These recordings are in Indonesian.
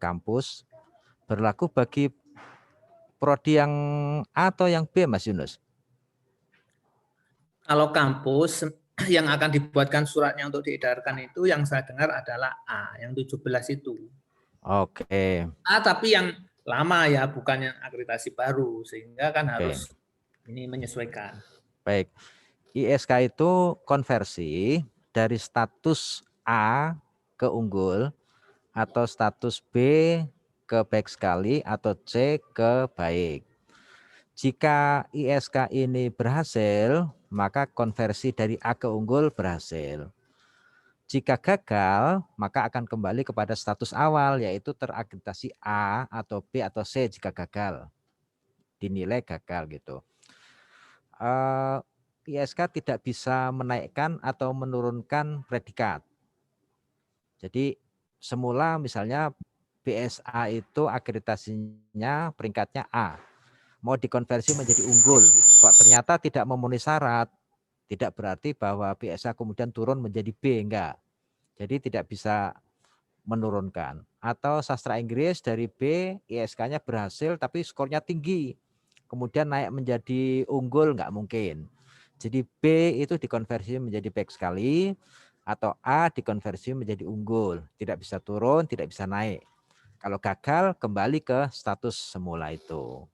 kampus berlaku bagi prodi yang A atau yang B, Mas Yunus? Kalau kampus yang akan dibuatkan suratnya untuk diedarkan itu yang saya dengar adalah A, yang 17 itu. Oke. A tapi yang lama ya, bukan yang akreditasi baru, sehingga kan harus ini menyesuaikan. Baik. ISK itu konversi dari status A ke unggul atau status B ke baik sekali atau C ke baik. Jika ISK ini berhasil, maka konversi dari A ke unggul berhasil. Jika gagal, maka akan kembali kepada status awal, yaitu terakreditasi A atau B atau C jika gagal. Dinilai gagal gitu. ISK tidak bisa menaikkan atau menurunkan predikat. Jadi semula misalnya BSA itu akreditasinya peringkatnya A. Mau dikonversi menjadi unggul, kok ternyata tidak memenuhi syarat, tidak berarti bahwa BSA kemudian turun menjadi B, enggak. Jadi tidak bisa menurunkan. Atau sastra Inggris dari B, ISK-nya berhasil tapi skornya tinggi, kemudian naik menjadi unggul, enggak mungkin. Jadi B itu dikonversi menjadi baik sekali, atau A dikonversi menjadi unggul, tidak bisa turun, tidak bisa naik. Kalau gagal kembali ke status semula itu.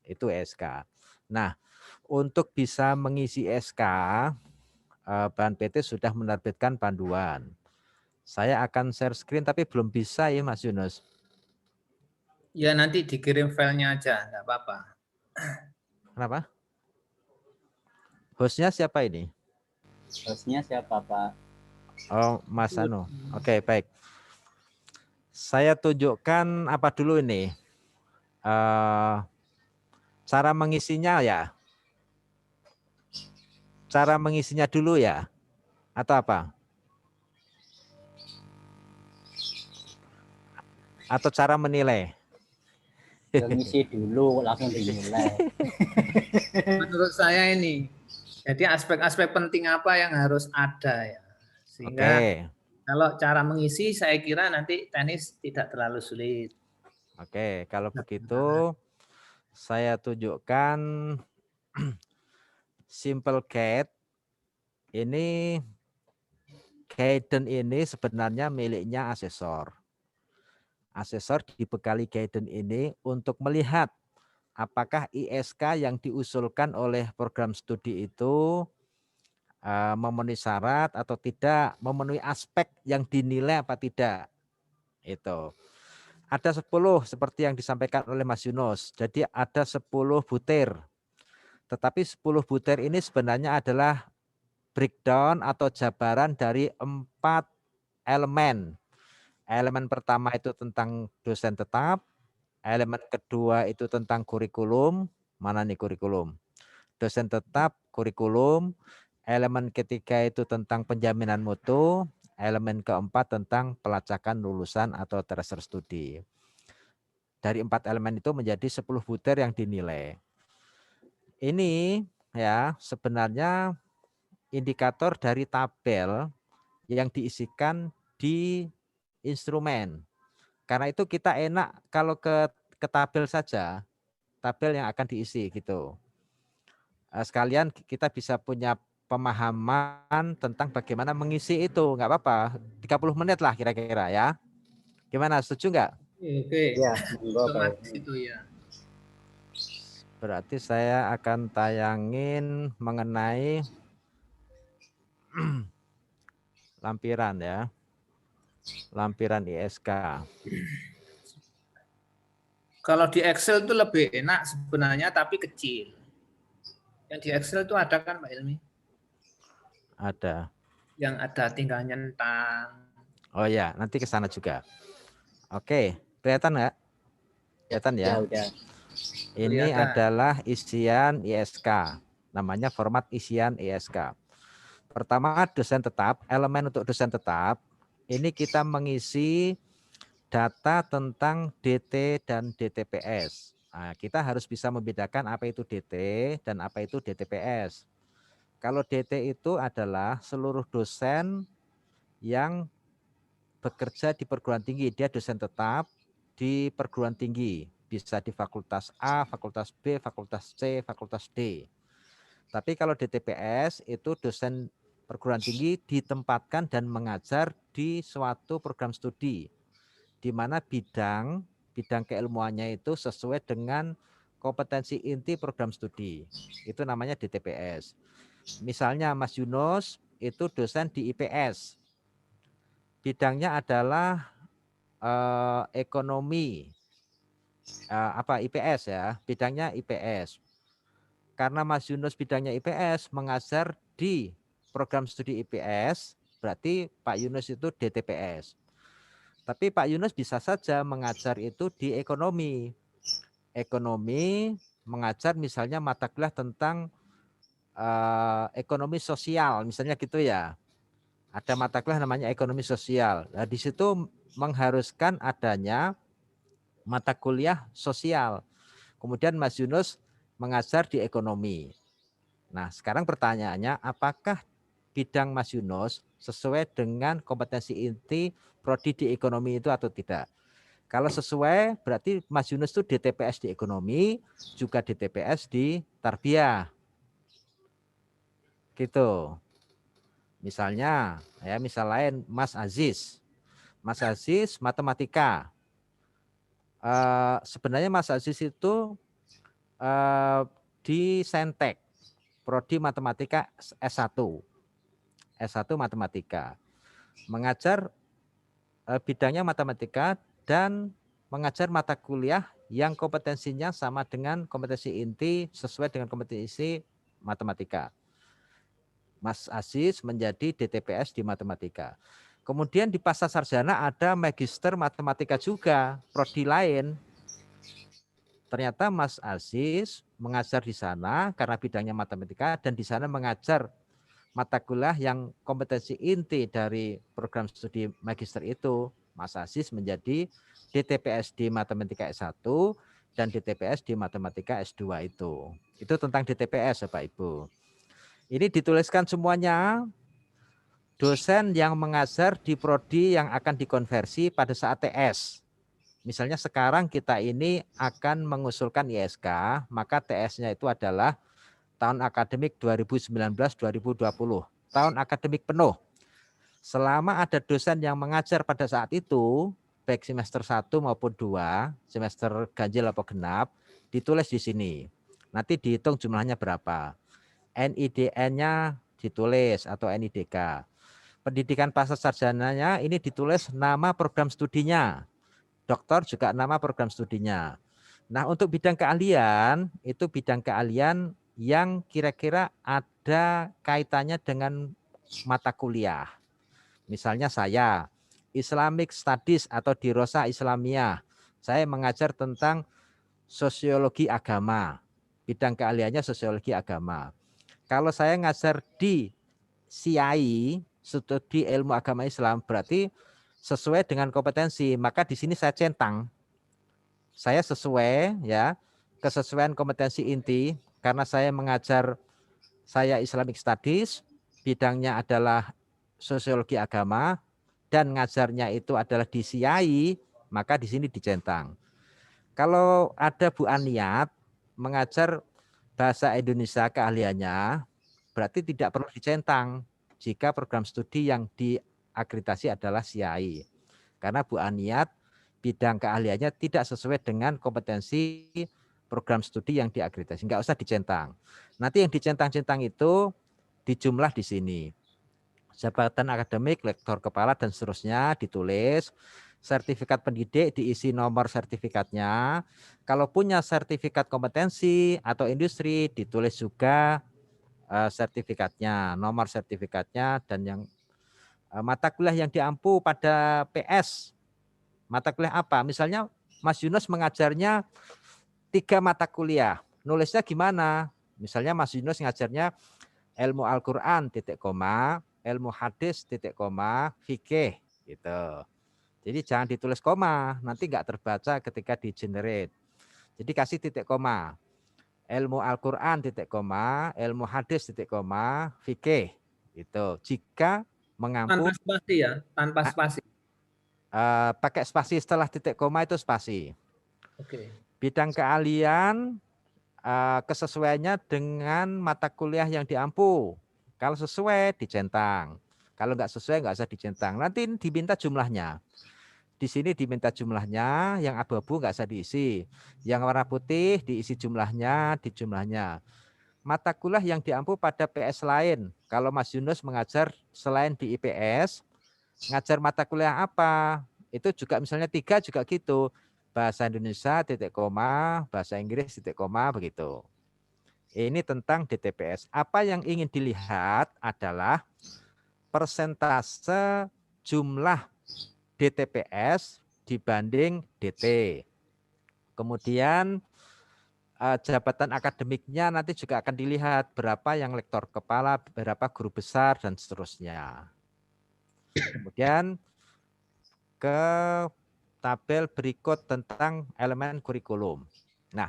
Itu SK. Nah, untuk bisa mengisi SK, BAN PT sudah menerbitkan panduan. Saya akan share screen tapi belum bisa ya Mas Yunus. Ya nanti dikirim filenya aja, nggak apa-apa. Kenapa? Hostnya siapa ini? Hostnya siapa Pak? Oh, Mas Anu. Oke, baik. Saya tunjukkan apa dulu ini? Cara mengisinya ya. Cara mengisinya dulu ya. Atau apa? Atau cara menilai? Ngisi dulu langsung dinilai. Menurut saya ini, jadi aspek-aspek penting apa yang harus ada ya. Sehingga kalau cara mengisi saya kira nanti teknis tidak terlalu sulit. Oke, kalau begitu saya tunjukkan simple get. Ini guidance ini sebenarnya miliknya asesor. Asesor dibekali guidance ini untuk melihat apakah ISK yang diusulkan oleh program studi itu memenuhi syarat atau tidak, memenuhi aspek yang dinilai apa tidak. Itu. Ada 10 seperti yang disampaikan oleh Mas Yunus. Jadi ada 10 butir. Tetapi 10 butir ini sebenarnya adalah breakdown atau jabaran dari 4 elemen. Elemen pertama itu tentang dosen tetap, elemen kedua itu tentang kurikulum, mana nih kurikulum? Dosen tetap, kurikulum, elemen ketiga itu tentang penjaminan mutu, elemen keempat tentang pelacakan lulusan atau tracer studi. Dari 4 elemen itu menjadi 10 butir yang dinilai. Ini ya sebenarnya indikator dari tabel yang diisikan di instrumen. Karena itu kita enak kalau ke tabel saja, tabel yang akan diisi gitu. Sekalian kita bisa punya pemahaman tentang bagaimana mengisi itu, nggak apa-apa, 30 menit lah kira-kira ya. Gimana, setuju nggak? Oke. Ya, monggo Pak. Otomatis itu ya. Berarti saya akan tayangin mengenai lampiran ya. Lampiran ISK. Kalau di Excel itu lebih enak sebenarnya tapi kecil. Yang di Excel itu ada kan Pak Ilmi? Ada. Yang ada tinggal nyentang. Oh ya, nanti ke sana juga. Oke, kelihatan nggak? Kelihatan ya? Ya udah. Ini adalah isian ISK. Namanya format isian ISK. Pertama dosen tetap, elemen untuk dosen tetap. Ini kita mengisi data tentang DT dan DTPS. Nah, kita harus bisa membedakan apa itu DT dan apa itu DTPS. Kalau DT itu adalah seluruh dosen yang bekerja di perguruan tinggi, dia dosen tetap, di perguruan tinggi, bisa di fakultas A, fakultas B, fakultas C, fakultas D. Tapi kalau di TPS itu dosen perguruan tinggi ditempatkan dan mengajar di suatu program studi, di mana bidang keilmuannya itu sesuai dengan kompetensi inti program studi. Itu namanya di TPS. Misalnya Mas Yunus itu dosen di IPS. Bidangnya adalah ekonomi IPS ya, bidangnya IPS. Karena Mas Yunus bidangnya IPS, mengajar di program studi IPS, berarti Pak Yunus itu DTPS. Tapi Pak Yunus bisa saja mengajar itu di ekonomi. Ekonomi mengajar misalnya mata kuliah tentang ekonomi sosial, misalnya gitu ya. Ada mata kuliah namanya ekonomi sosial. Nah, di situ mengharuskan adanya mata kuliah sosial. Kemudian Mas Yunus mengajar di ekonomi. Nah, sekarang pertanyaannya, apakah bidang Mas Yunus sesuai dengan kompetensi inti prodi di ekonomi itu atau tidak? Kalau sesuai, berarti Mas Yunus itu DTPS di ekonomi, juga DTPS di tarbiyah. Gitu. Misalnya, ya misal lain Mas Aziz. Mas Aziz matematika. Sebenarnya Mas Aziz itu di Saintek, prodi matematika S1. S1 matematika. Mengajar bidangnya matematika dan mengajar mata kuliah yang kompetensinya sama dengan kompetensi inti sesuai dengan kompetensi matematika. Mas Aziz menjadi DTPS di matematika. Kemudian di pasca sarjana ada magister matematika juga, prodi lain. Ternyata Mas Aziz mengajar di sana karena bidangnya matematika dan di sana mengajar mata kuliah yang kompetensi inti dari program studi magister itu. Mas Aziz menjadi DTPS di matematika S1 dan DTPS di matematika S2 itu. Itu tentang DTPS Bapak Ibu. Ini dituliskan semuanya dosen yang mengajar di prodi yang akan dikonversi pada saat TS. Misalnya sekarang kita ini akan mengusulkan ISK, maka TS-nya itu adalah tahun akademik 2019-2020. Tahun akademik penuh. Selama ada dosen yang mengajar pada saat itu, baik semester 1 maupun 2, semester ganjil atau genap, ditulis di sini. Nanti dihitung jumlahnya berapa. NIDN-nya ditulis atau NIDK. Pendidikan pasca sarjananya ini ditulis nama program studinya. Doktor juga nama program studinya. Nah, untuk bidang keahlian, itu bidang keahlian yang kira-kira ada kaitannya dengan mata kuliah. Misalnya saya, Islamic Studies atau Dirosa Islamiyah. Saya mengajar tentang sosiologi agama. Bidang keahliannya sosiologi agama. Kalau saya ngajar di SIAI, studi ilmu agama Islam, berarti sesuai dengan kompetensi. Maka di sini saya centang. Saya sesuai ya, kesesuaian kompetensi inti karena saya mengajar saya Islamic Studies, bidangnya adalah sosiologi agama dan ngajarnya itu adalah di SIAI, maka di sini dicentang. Kalau ada Bu Aniat mengajar bahasa Indonesia keahliannya, berarti tidak perlu dicentang jika program studi yang diakreditasi adalah SIAI. Karena Bu Aniat bidang keahliannya tidak sesuai dengan kompetensi program studi yang diakreditasi. Enggak usah dicentang. Nanti yang dicentang-centang itu dijumlah di sini. Jabatan akademik, lektor kepala dan seterusnya ditulis. Sertifikat pendidik diisi nomor sertifikatnya. Kalau punya sertifikat kompetensi atau industri ditulis juga sertifikatnya, nomor sertifikatnya dan yang mata kuliah yang diampu pada PS. Mata kuliah apa? Misalnya Mas Yunus mengajarnya 3 mata kuliah. Nulisnya gimana? Misalnya Mas Yunus ngajarnya ilmu Al-Qur'an titik koma, ilmu hadis titik koma, fikih gitu. Jadi jangan ditulis koma, nanti enggak terbaca ketika di generate. Jadi kasih titik koma. Ilmu Al-Qur'an titik koma, ilmu hadis titik koma, fikih. Itu. Jika mengampu Tanpa spasi ya, tanpa spasi. pakai spasi setelah titik koma itu spasi. Oke. Bidang keahlian kesesuaiannya dengan mata kuliah yang diampu. Kalau sesuai dicentang. Kalau nggak sesuai nggak usah dicentang. Nanti diminta jumlahnya. Di sini diminta jumlahnya, yang abu-abu nggak usah diisi. Yang warna putih diisi jumlahnya, di jumlahnya. Mata kuliah yang diampu pada PS lain. Kalau Mas Yunus mengajar selain di IPS, ngajar mata kuliah apa? Itu juga misalnya 3 juga gitu. Bahasa Indonesia titik koma, bahasa Inggris titik koma begitu. Ini tentang DTPS. Apa yang ingin dilihat adalah persentase jumlah DTPS dibanding DT. Kemudian jabatan akademiknya nanti juga akan dilihat berapa yang lektor kepala, berapa guru besar, dan seterusnya. Kemudian ke tabel berikut tentang elemen kurikulum. Nah,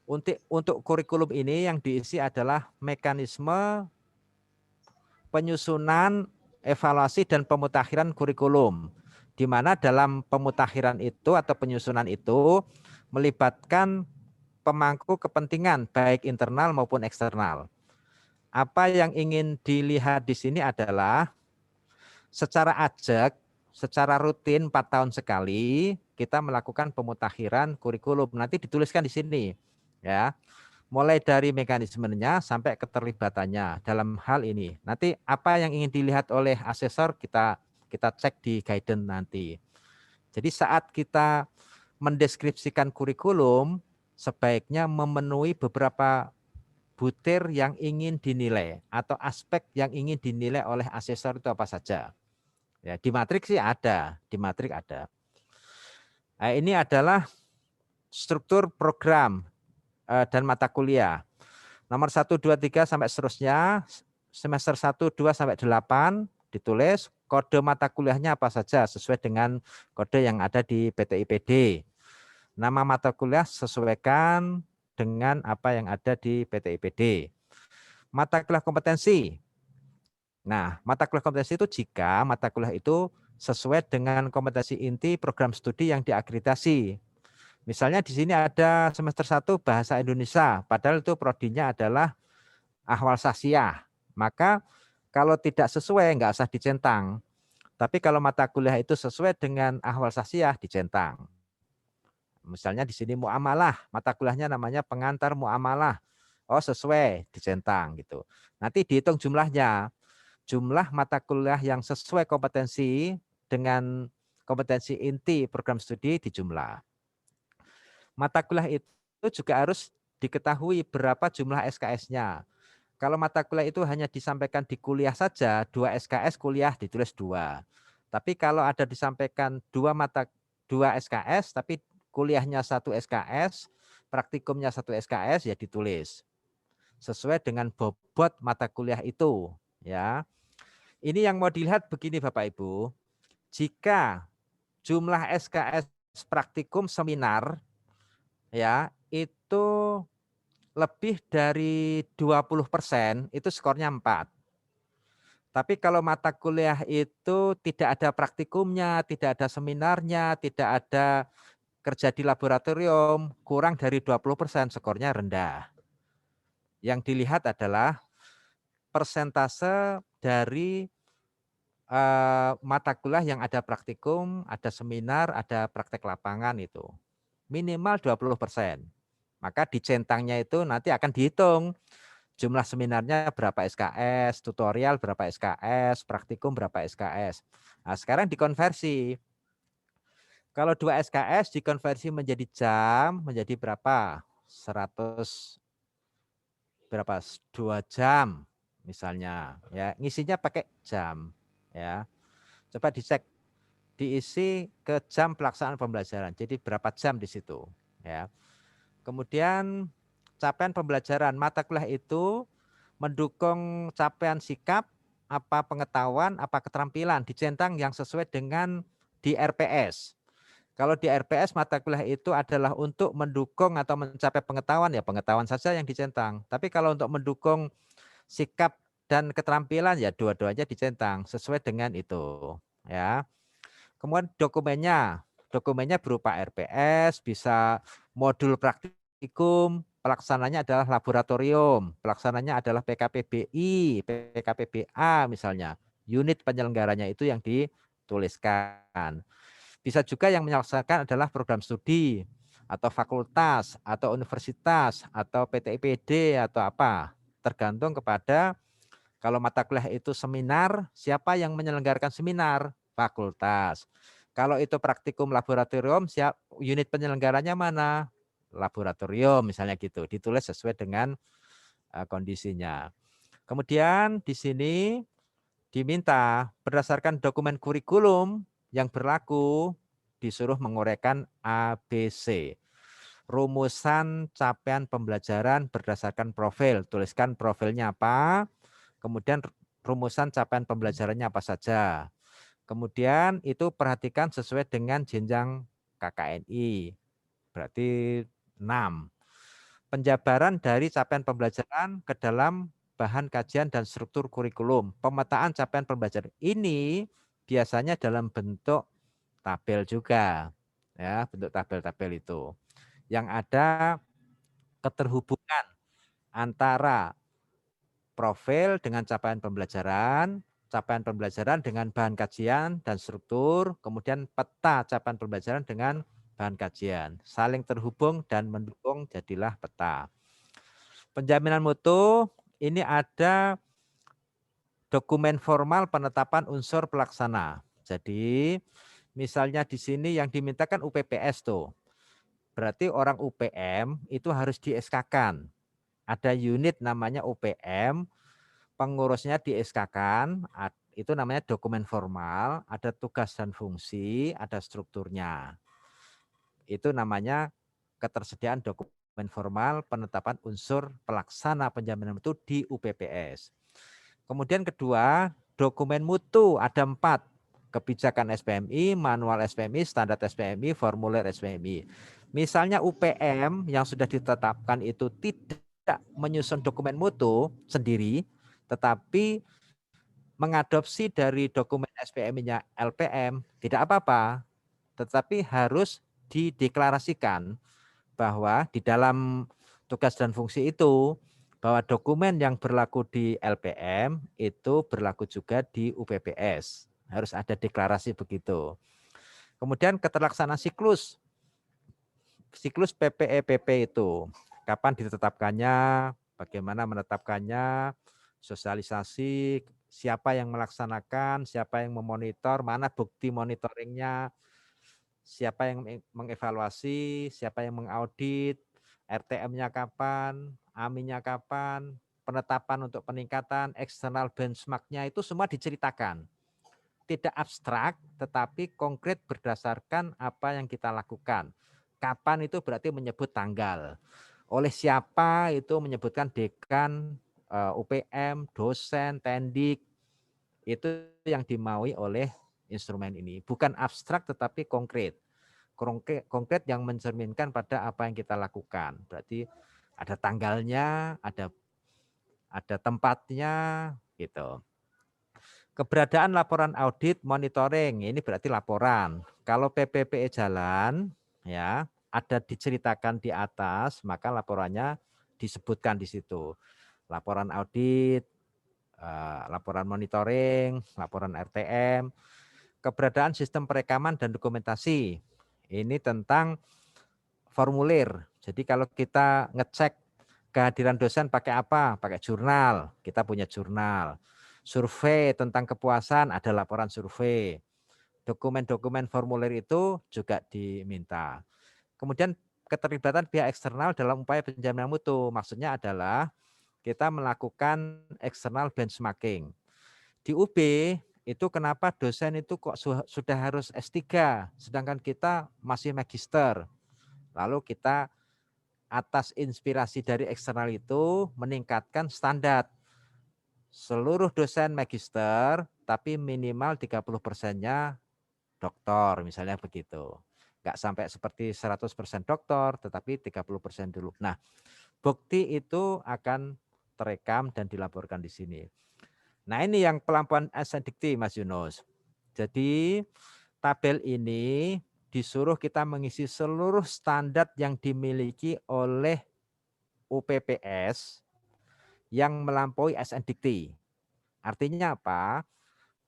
untuk kurikulum ini yang diisi adalah mekanisme penyusunan, evaluasi, dan pemutakhiran kurikulum. Di mana dalam pemutakhiran itu atau penyusunan itu melibatkan pemangku kepentingan baik internal maupun eksternal. Apa yang ingin dilihat di sini adalah secara ajak, secara rutin 4 tahun sekali kita melakukan pemutakhiran kurikulum. Nanti dituliskan di sini, ya. Mulai dari mekanismenya sampai keterlibatannya dalam hal ini. Nanti apa yang ingin dilihat oleh asesor kita cek di guidance nanti. Jadi saat kita mendeskripsikan kurikulum sebaiknya memenuhi beberapa butir yang ingin dinilai atau aspek yang ingin dinilai oleh asesor itu apa saja. Ya, di matriks sih ada, di matrik ada. Nah, ini adalah struktur program dan mata kuliah. Nomor 1, 2, 3 sampai seterusnya, semester 1, 2 sampai 8 ditulis kode mata kuliahnya apa saja sesuai dengan kode yang ada di PTIPD. Nama mata kuliah sesuaikan dengan apa yang ada di PTIPD. Mata kuliah kompetensi. Nah, mata kuliah kompetensi itu jika mata kuliah itu sesuai dengan kompetensi inti program studi yang diakreditasi. Misalnya di sini ada semester 1 bahasa Indonesia, padahal itu prodinya adalah ahwal sasiah. Maka kalau tidak sesuai nggak usah dicentang. Tapi kalau mata kuliah itu sesuai dengan ahwal sasiah dicentang. Misalnya di sini muamalah, mata kuliahnya namanya pengantar muamalah. Oh sesuai, dicentang gitu. Nanti dihitung jumlahnya. Jumlah mata kuliah yang sesuai kompetensi dengan kompetensi inti program studi dijumlah. Mata kuliah itu juga harus diketahui berapa jumlah SKS-nya. Kalau mata kuliah itu hanya disampaikan di kuliah saja, 2 SKS kuliah ditulis 2. Tapi kalau ada disampaikan 2 SKS tapi kuliahnya 1 SKS, praktikumnya 1 SKS ya ditulis. Sesuai dengan bobot mata kuliah itu, ya. Ini yang mau dilihat begini Bapak Ibu. Jika jumlah SKS praktikum seminar ya itu lebih dari 20%, itu skornya 4. Tapi kalau mata kuliah itu tidak ada praktikumnya, tidak ada seminarnya, tidak ada kerja di laboratorium, kurang dari 20%, skornya rendah. Yang dilihat adalah persentase dari mata kuliah yang ada praktikum, ada seminar, ada praktek lapangan itu. Minimal 20%. Maka di centangnya itu nanti akan dihitung jumlah seminarnya berapa SKS, tutorial berapa SKS, praktikum berapa SKS. Nah, sekarang dikonversi. Kalau 2 SKS dikonversi menjadi jam, menjadi berapa? 100 berapa? 2 jam misalnya, ya. Ngisinya pakai jam, ya. Coba dicek diisi ke jam pelaksanaan pembelajaran. Jadi berapa jam di situ, ya. Kemudian capaian pembelajaran mata kuliah itu mendukung capaian sikap, apa pengetahuan, apa keterampilan dicentang yang sesuai dengan di RPS. Kalau di RPS mata kuliah itu adalah untuk mendukung atau mencapai pengetahuan, ya pengetahuan saja yang dicentang. Tapi kalau untuk mendukung sikap dan keterampilan ya dua-duanya dicentang sesuai dengan itu, ya. Kemudian dokumennya berupa RPS, bisa modul praktikum, pelaksananya adalah laboratorium, pelaksananya adalah PKPBI, PKPBA misalnya. Unit penyelenggaranya itu yang dituliskan. Bisa juga yang menyelesaikan adalah program studi, atau fakultas, atau universitas, atau PTIPD, atau apa. Tergantung kepada kalau mata kuliah itu seminar, siapa yang menyelenggarakan seminar? Fakultas. Kalau itu praktikum laboratorium, unit penyelenggaranya mana? Laboratorium misalnya gitu. Ditulis sesuai dengan kondisinya. Kemudian di sini diminta berdasarkan dokumen kurikulum yang berlaku disuruh menguraikan ABC. Rumusan capaian pembelajaran berdasarkan profil. Tuliskan profilnya apa, kemudian rumusan capaian pembelajarannya apa saja. Kemudian itu perhatikan sesuai dengan jenjang KKNI. Berarti 6. Penjabaran dari capaian pembelajaran ke dalam bahan kajian dan struktur kurikulum. Pemetaan capaian pembelajaran ini biasanya dalam bentuk tabel juga. Ya, bentuk tabel-tabel itu. Yang ada keterhubungan antara profil dengan capaian pembelajaran dengan bahan kajian dan struktur, kemudian peta capaian pembelajaran dengan bahan kajian. Saling terhubung dan mendukung jadilah peta. Penjaminan mutu ini ada dokumen formal penetapan unsur pelaksana. Jadi misalnya di sini yang dimintakan UPPS tuh. Berarti orang UPM itu harus di SK-kan. Ada unit namanya UPM, pengurusnya di SK-kan, itu namanya dokumen formal, ada tugas dan fungsi, ada strukturnya. Itu namanya ketersediaan dokumen formal penetapan unsur pelaksana penjaminan mutu di UPPS. Kemudian kedua, dokumen mutu ada 4. Kebijakan SPMI, manual SPMI, standar SPMI, formulir SPMI. Misalnya UPM yang sudah ditetapkan itu tidak menyusun dokumen mutu sendiri, tetapi mengadopsi dari dokumen SPMI-nya LPM, tidak apa-apa, tetapi harus dideklarasikan bahwa di dalam tugas dan fungsi itu, bahwa dokumen yang berlaku di LPM itu berlaku juga di UPPS. Harus ada deklarasi begitu. Kemudian keterlaksanaan siklus PPEPP itu. Kapan ditetapkannya, bagaimana menetapkannya, sosialisasi, siapa yang melaksanakan, siapa yang memonitor, mana bukti monitoringnya, siapa yang mengevaluasi, siapa yang mengaudit, RTM-nya kapan, AMI-nya kapan, penetapan untuk peningkatan, eksternal benchmark-nya itu semua diceritakan. Tidak abstrak, tetapi konkret berdasarkan apa yang kita lakukan. Kapan itu berarti menyebut tanggal. Oleh siapa itu menyebutkan dekan, UPM, dosen, tendik, itu yang dimaui oleh instrumen ini. Bukan abstrak tetapi konkret. Konkret yang mencerminkan pada apa yang kita lakukan. Berarti ada tanggalnya, ada tempatnya gitu. Keberadaan laporan audit monitoring ini berarti laporan. Kalau PPPE jalan ya, ada diceritakan di atas, maka laporannya disebutkan di situ. Laporan audit, laporan monitoring, laporan RTM, keberadaan sistem perekaman dan dokumentasi. Ini tentang formulir. Jadi kalau kita ngecek kehadiran dosen pakai apa? Pakai jurnal. Kita punya jurnal. Survei tentang kepuasan, ada laporan survei. Dokumen-dokumen formulir itu juga diminta. Kemudian keterlibatan pihak eksternal dalam upaya penjaminan mutu. Maksudnya adalah kita melakukan external benchmarking. Di UB itu kenapa dosen itu kok sudah harus S3, sedangkan kita masih magister. Lalu kita atas inspirasi dari eksternal itu meningkatkan standar. Seluruh dosen magister, tapi minimal 30%-nya doktor, misalnya begitu. Enggak sampai seperti 100% doktor, tetapi 30% dulu. Nah, bukti itu akan terekam dan dilaporkan di sini. Nah, ini yang pelampian asidikti, Mas Yunus. Jadi, tabel ini disuruh kita mengisi seluruh standar yang dimiliki oleh UPPS yang melampaui SNDikti. Artinya apa?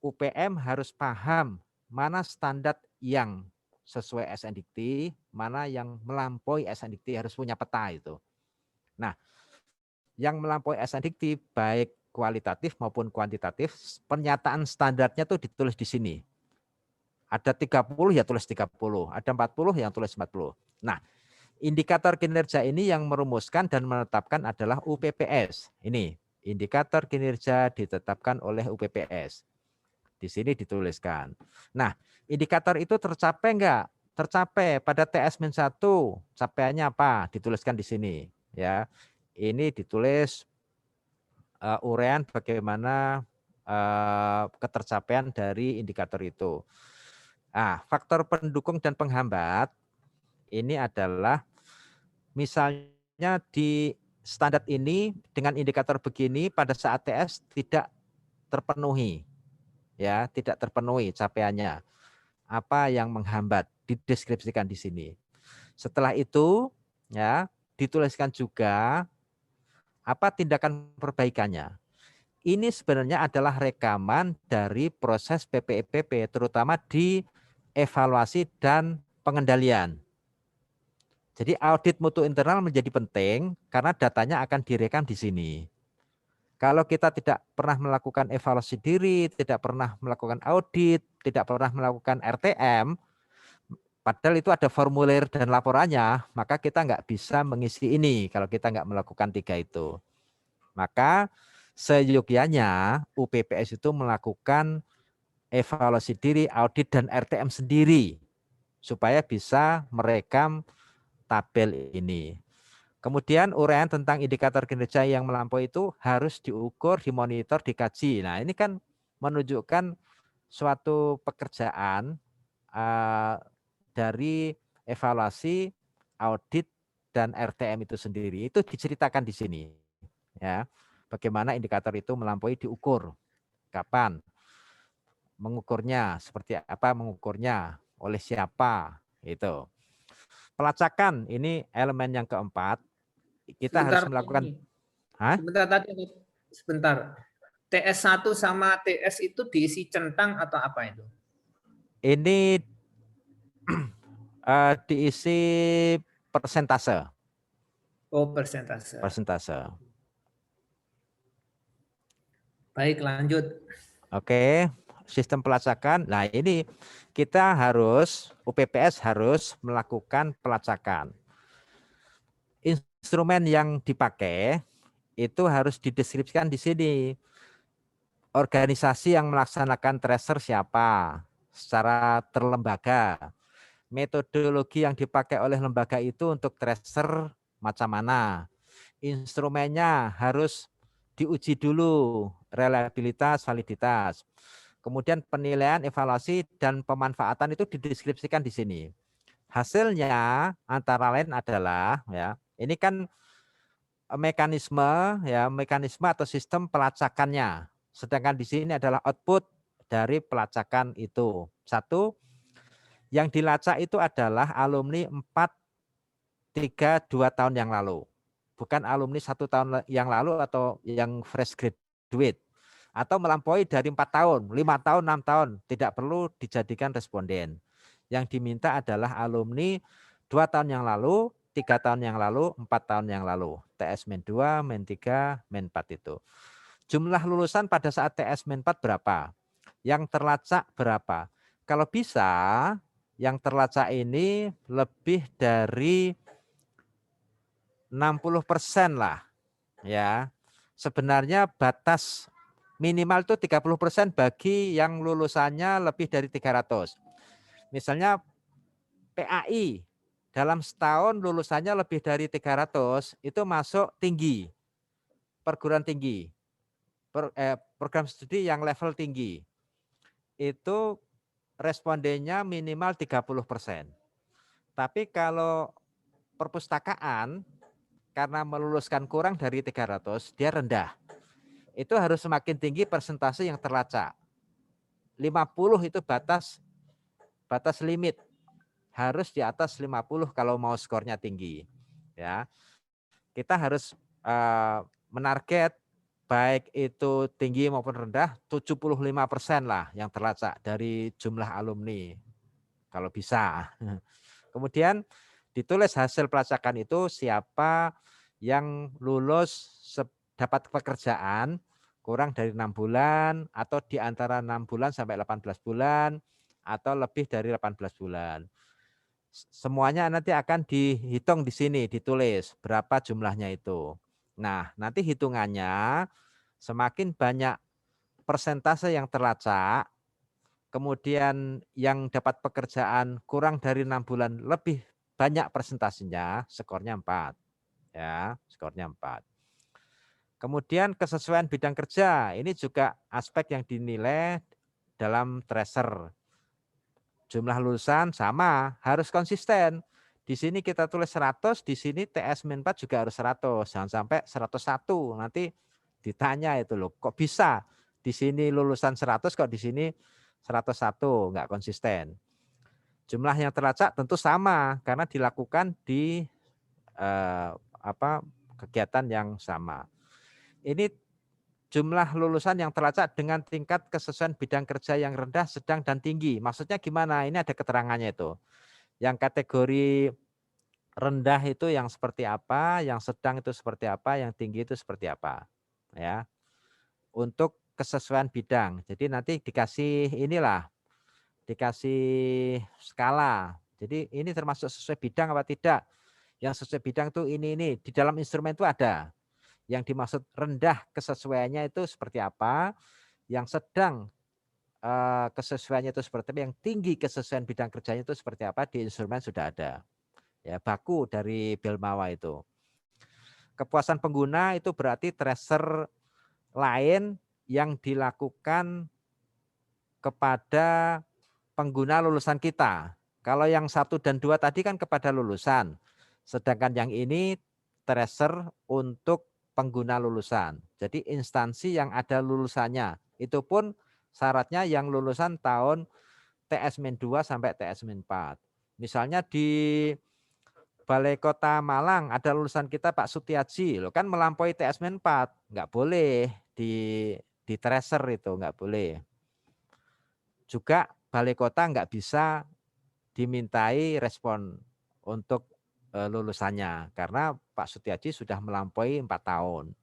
UPM harus paham mana standar yang sesuai SNDikti, mana yang melampaui SNDikti, harus punya peta itu. Nah, yang melampaui SNDikti baik kualitatif maupun kuantitatif, pernyataan standarnya tuh ditulis di sini. Ada 30 ya tulis 30, ada 40 yang tulis 40. Nah, indikator kinerja ini yang merumuskan dan menetapkan adalah UPPS. Ini, indikator kinerja ditetapkan oleh UPPS. Di sini dituliskan. Nah, indikator itu tercapai enggak? Tercapai pada TS-1. Capaiannya apa? Dituliskan di sini, ya. Ini ditulis uraian bagaimana ketercapaian dari indikator itu. Nah, faktor pendukung dan penghambat ini adalah misalnya di standar ini dengan indikator begini pada saat TS tidak terpenuhi, ya, tidak terpenuhi capaiannya. Apa yang menghambat dideskripsikan di sini. Setelah itu, ya, dituliskan juga apa tindakan perbaikannya. Ini sebenarnya adalah rekaman dari proses PPEPP, terutama di evaluasi dan pengendalian. Jadi audit mutu internal menjadi penting karena datanya akan direkam di sini. Kalau kita tidak pernah melakukan evaluasi diri, tidak pernah melakukan audit, tidak pernah melakukan RTM, padahal itu ada formulir dan laporannya, maka kita nggak bisa mengisi ini kalau kita nggak melakukan 3 itu. Maka seyogyanya UPPS itu melakukan evaluasi diri, audit, dan RTM sendiri supaya bisa merekam tabel ini. Kemudian uraian tentang indikator kinerja yang melampaui itu harus diukur, dimonitor, dikaji. Nah, ini kan menunjukkan suatu pekerjaan dari evaluasi, audit, dan RTM itu sendiri. Itu diceritakan di sini, ya. Bagaimana indikator itu melampaui diukur, kapan, mengukurnya, seperti apa mengukurnya, oleh siapa, itu. Pelacakan ini elemen yang keempat. Kita Sebentar, harus melakukan. Hah? Sebentar. TS1 sama TS itu diisi centang atau apa itu? Ini diisi persentase. Oh, persentase. Persentase. Baik, lanjut. Oke, sistem pelacakan. Nah, ini kita harus, UPPS harus melakukan pelacakan. Instrumen yang dipakai itu harus dideskripsikan di sini. Organisasi yang melaksanakan tracer siapa secara terlembaga. Metodologi yang dipakai oleh lembaga itu untuk tracer macam mana. Instrumennya harus diuji dulu, reliabilitas, validitas. Kemudian penilaian, evaluasi, dan pemanfaatan itu dideskripsikan di sini. Hasilnya antara lain adalah, ya, ini kan mekanisme atau sistem pelacakannya. Sedangkan di sini adalah output dari pelacakan itu. Satu, yang dilacak itu adalah alumni 4, 3, 2 tahun yang lalu. Bukan alumni 1 tahun yang lalu atau yang fresh graduate. Atau melampaui dari 4 tahun, 5 tahun, 6 tahun. Tidak perlu dijadikan responden. Yang diminta adalah alumni 2 tahun yang lalu, 3 tahun yang lalu, 4 tahun yang lalu. TS Men 2, Men 3, Men 4 itu. Jumlah lulusan pada saat TS Men 4 berapa? Yang terlacak berapa? Kalau bisa, yang terlacak ini lebih dari 60% lah, ya. Sebenarnya batas minimal itu 30% bagi yang lulusannya lebih dari 300. Misalnya PAI dalam setahun lulusannya lebih dari 300 itu masuk tinggi, perguruan tinggi, program studi yang level tinggi. Itu respondennya minimal 30%. Tapi kalau perpustakaan karena meluluskan kurang dari 300, dia rendah. Itu harus semakin tinggi persentase yang terlacak. 50 itu batas batas limit harus di atas 50 kalau mau skornya tinggi. Ya, kita harus menarget baik itu tinggi maupun rendah 75% lah yang terlacak dari jumlah alumni kalau bisa. Kemudian ditulis hasil pelacakan itu siapa yang lulus dapat pekerjaan kurang dari 6 bulan atau di antara 6 bulan sampai 18 bulan atau lebih dari 18 bulan. Semuanya nanti akan dihitung di sini, ditulis berapa jumlahnya itu. Nah, nanti hitungannya semakin banyak persentase yang terlacak, kemudian yang dapat pekerjaan kurang dari 6 bulan lebih banyak persentasenya, skornya 4. Ya, skornya 4. Kemudian kesesuaian bidang kerja, ini juga aspek yang dinilai dalam tracer. Jumlah lulusan sama, harus konsisten. Di sini kita tulis 100, di sini TS-4 juga harus 100. Jangan sampai 101. Nanti ditanya itu loh, kok bisa di sini lulusan 100 kok di sini 101, nggak konsisten. Jumlah yang terlacak tentu sama karena dilakukan di kegiatan yang sama. Ini jumlah lulusan yang terlacak dengan tingkat kesesuaian bidang kerja yang rendah, sedang, dan tinggi. Maksudnya gimana? Ini ada keterangannya itu. Yang kategori rendah itu yang seperti apa, yang sedang itu seperti apa, yang tinggi itu seperti apa. Ya. Untuk kesesuaian bidang. Jadi nanti dikasih inilah, dikasih skala. Jadi ini termasuk sesuai bidang apa tidak? Yang sesuai bidang tuh ini. Di dalam instrumen itu ada. Yang dimaksud rendah kesesuaiannya itu seperti apa, yang sedang kesesuaiannya itu seperti apa, yang tinggi kesesuaian bidang kerjanya itu seperti apa, di instrumen sudah ada. Ya, baku dari Belmawa itu. Kepuasan pengguna itu berarti tracer lain yang dilakukan kepada pengguna lulusan kita. Kalau yang 1 dan 2 tadi kan kepada lulusan. Sedangkan yang ini tracer untuk pengguna lulusan. Jadi instansi yang ada lulusannya. Itu pun syaratnya yang lulusan tahun TS-2 sampai TS-4. Misalnya di Balai Kota Malang ada lulusan kita Pak Sutiaji, lo kan melampaui TS-4, nggak boleh di tracer itu, nggak boleh. Juga Balai Kota nggak bisa dimintai respon untuk lulusannya karena Pak Sutiaji sudah melampaui 4 tahun.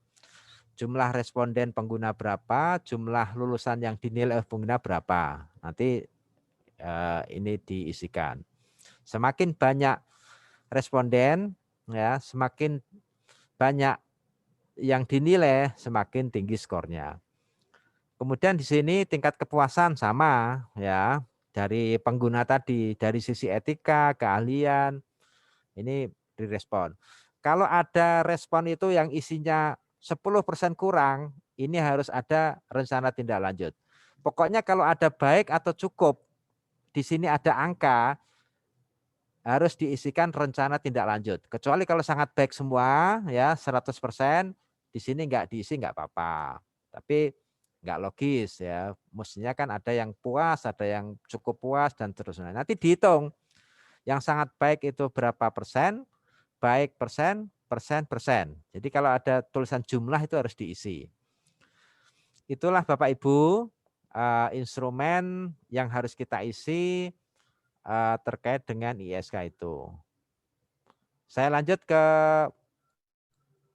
Jumlah responden pengguna berapa, jumlah lulusan yang dinilai pengguna berapa. Nanti ini diisikan. Semakin banyak responden, ya, semakin banyak yang dinilai, semakin tinggi skornya. Kemudian di sini tingkat kepuasan sama, ya, dari pengguna tadi, dari sisi etika, keahlian, ini direspon. Kalau ada respon itu yang isinya 10% kurang, ini harus ada rencana tindak lanjut. Pokoknya kalau ada baik atau cukup, di sini ada angka, harus diisikan rencana tindak lanjut. Kecuali kalau sangat baik semua, ya 100%, di sini nggak diisi nggak apa-apa. Tapi nggak logis ya. Mestinya kan ada yang puas, ada yang cukup puas dan terusnya. Nanti dihitung. Yang sangat baik itu berapa persen, baik persen. Jadi kalau ada tulisan jumlah itu harus diisi. Itulah Bapak Ibu instrumen yang harus kita isi terkait dengan ISK itu. Saya lanjut ke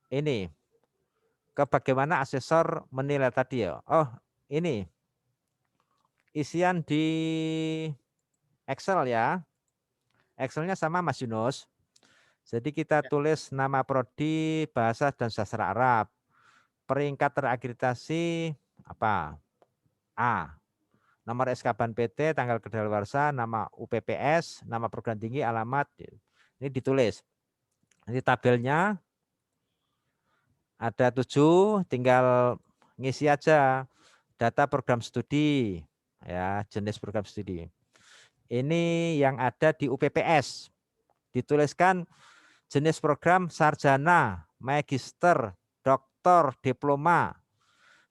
ini, ke bagaimana asesor menilai tadi ya. Oh ini isian di Excel ya. Excelnya sama Mas Yunus. Jadi kita tulis nama prodi bahasa dan sastra Arab. Peringkat terakreditasi apa? A. Nomor SK Ban PT, tanggal kedaluarsa, nama UPPS, nama program tinggi, alamat. Ini ditulis. Nanti tabelnya ada 7, tinggal ngisi aja data program studi, ya, jenis program studi. Ini yang ada di UPPS. Dituliskan jenis program sarjana, magister, doktor, diploma.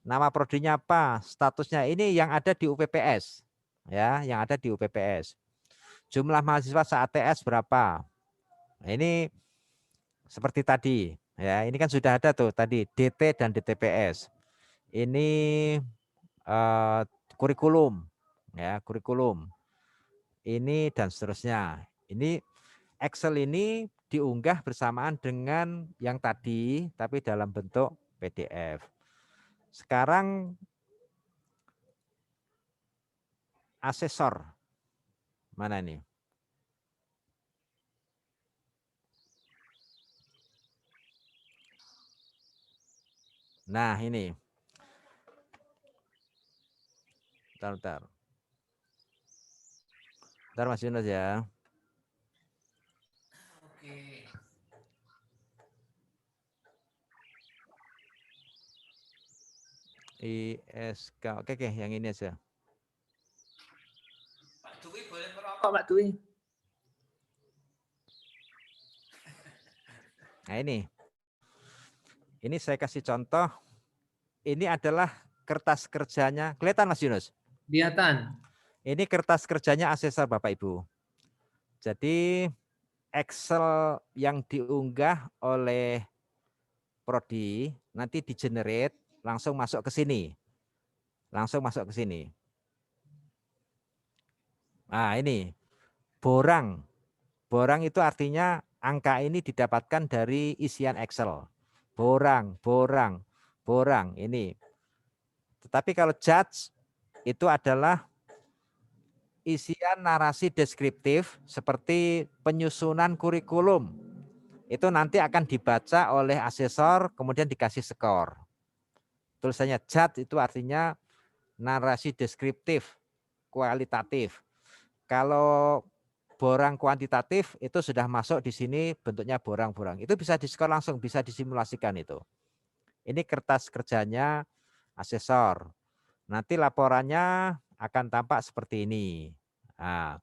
Nama prodinya apa, statusnya, ini yang ada di UPPS. Ya, yang ada di UPPS. Jumlah mahasiswa se-ATS berapa? Nah, ini seperti tadi. Ya, ini kan sudah ada tuh tadi DT dan DTPS. Ini kurikulum. Ya, kurikulum. Ini dan seterusnya. Ini Excel ini diunggah bersamaan dengan yang tadi, tapi dalam bentuk PDF. Sekarang asesor. Mana ini? Nah, ini. Bentar. Bentar Mas Yunus ya. Oke. ISK. Oke, yang ini aja. Pak Dwi boleh merokok, Pak Dwi? Nah, ini. Ini saya kasih contoh. Ini adalah kertas kerjanya. Kelihatan Mas Yunus? Kelihatan. Ini kertas kerjanya asesor Bapak Ibu. Jadi Excel yang diunggah oleh Prodi nanti di-generate langsung masuk ke sini. Langsung masuk ke sini. Nah, ini borang. Borang itu artinya angka ini didapatkan dari isian Excel. Borang. Ini. Tetapi kalau judge itu adalah isian narasi deskriptif seperti penyusunan kurikulum. Itu nanti akan dibaca oleh asesor kemudian dikasih skor. Tulisannya judge itu artinya narasi deskriptif, kualitatif. Kalau borang kuantitatif itu sudah masuk di sini bentuknya borang-borang. Itu bisa diskor langsung, bisa disimulasikan itu. Ini kertas kerjanya asesor. Nanti laporannya akan tampak seperti ini. Nah,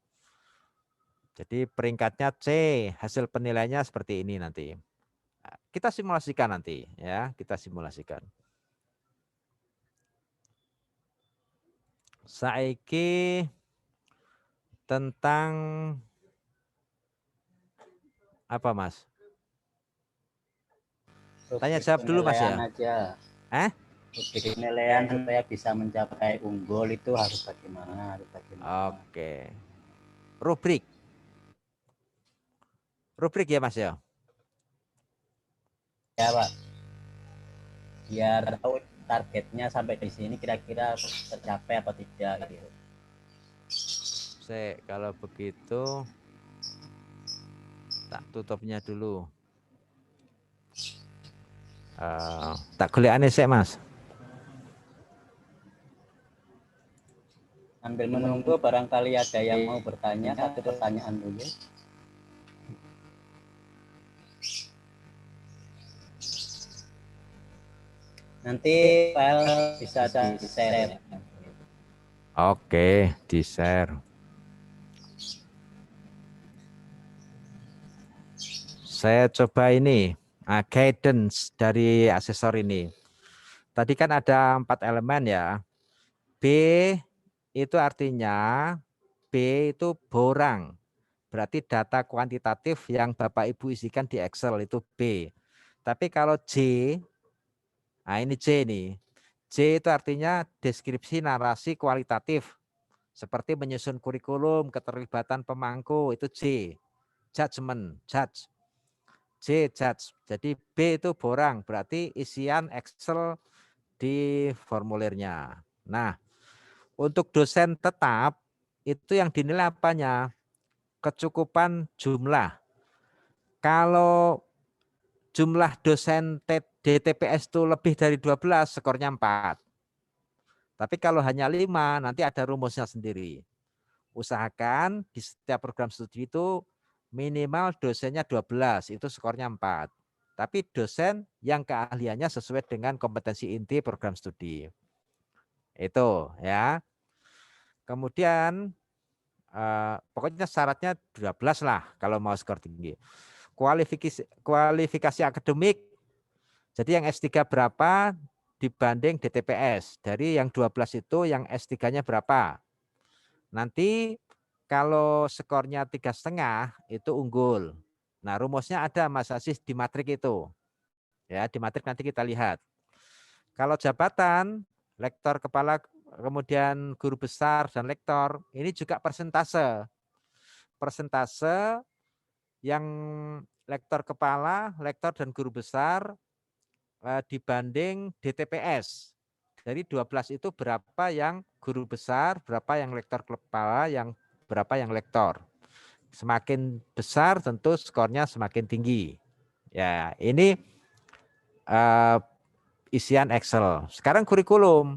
jadi peringkatnya C, hasil penilaiannya seperti ini nanti. Kita simulasikan nanti ya, kita simulasikan. Saiki tentang apa Mas? Tanya jawab dulu Mas ya. Aja. Penilaian supaya bisa mencapai unggul itu harus bagaimana? Oke. Rubrik ya Mas ya. Ya Pak. Biar tahu targetnya sampai di sini kira-kira tercapai apa tidak gitu. Kalau begitu tak tutupnya dulu. Tak kuliahnya sih Mas. Sambil menunggu barangkali ada yang mau bertanya, satu pertanyaan dulu. Nanti file bisa di-share. Oke, di-share. Saya coba ini, guidance dari asesor ini. Tadi kan ada 4 elemen ya. B itu artinya, B itu borang. Berarti data kuantitatif yang Bapak Ibu isikan di Excel itu B. Tapi kalau J, nah ini J nih. J itu artinya deskripsi narasi kualitatif. Seperti menyusun kurikulum, keterlibatan pemangku, itu J. Judgment, judge. J, judge. Jadi B itu borang, berarti isian Excel di formulirnya. Nah, untuk dosen tetap, itu yang dinilai apanya? Kecukupan jumlah. Kalau jumlah dosen DTPS itu lebih dari 12, skornya 4. Tapi kalau hanya 5, nanti ada rumusnya sendiri. Usahakan di setiap program studi itu minimal dosennya 12, itu skornya 4. Tapi dosen yang keahliannya sesuai dengan kompetensi inti program studi. Itu ya. Kemudian pokoknya syaratnya 12 lah kalau mau skor tinggi. Kualifikasi akademik. Jadi yang S3 berapa dibanding DTPS. Dari yang 12 itu yang S3-nya berapa. Nanti Kalau skornya 3,5 itu unggul. Nah, rumusnya ada Mas Aziz di matrik itu. Ya, di matrik nanti kita lihat. Kalau jabatan, lektor kepala, kemudian guru besar dan lektor, ini juga persentase. Persentase yang lektor kepala, lektor dan guru besar dibanding DTPS. Dari 12 itu berapa yang guru besar, berapa yang lektor kepala, yang berapa yang lektor. Semakin besar tentu skornya semakin tinggi. Ya, ini isian Excel. Sekarang kurikulum.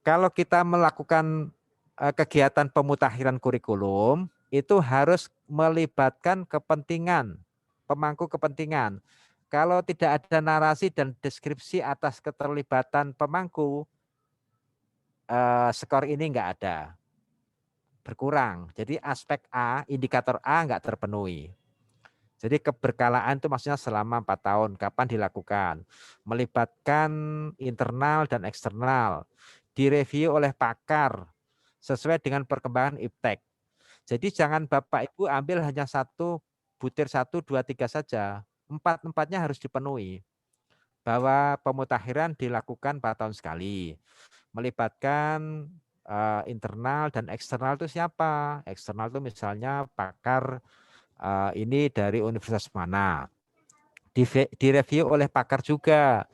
Kalau kita melakukan kegiatan pemutakhiran kurikulum, itu harus melibatkan kepentingan, pemangku kepentingan. Kalau tidak ada narasi dan deskripsi atas keterlibatan pemangku, skor ini enggak ada. Berkurang. Jadi aspek A, indikator A enggak terpenuhi. Jadi keberkalaan itu maksudnya selama 4 tahun, kapan dilakukan. Melibatkan internal dan eksternal. Direview oleh pakar sesuai dengan perkembangan iptek. Jadi jangan Bapak Ibu ambil hanya butir 1, 2, 3 saja. 4-4-nya harus dipenuhi. Bahwa pemutakhiran dilakukan 4 tahun sekali. Melibatkan internal dan eksternal itu siapa? Eksternal itu misalnya pakar ini dari universitas mana. Direview oleh pakar juga.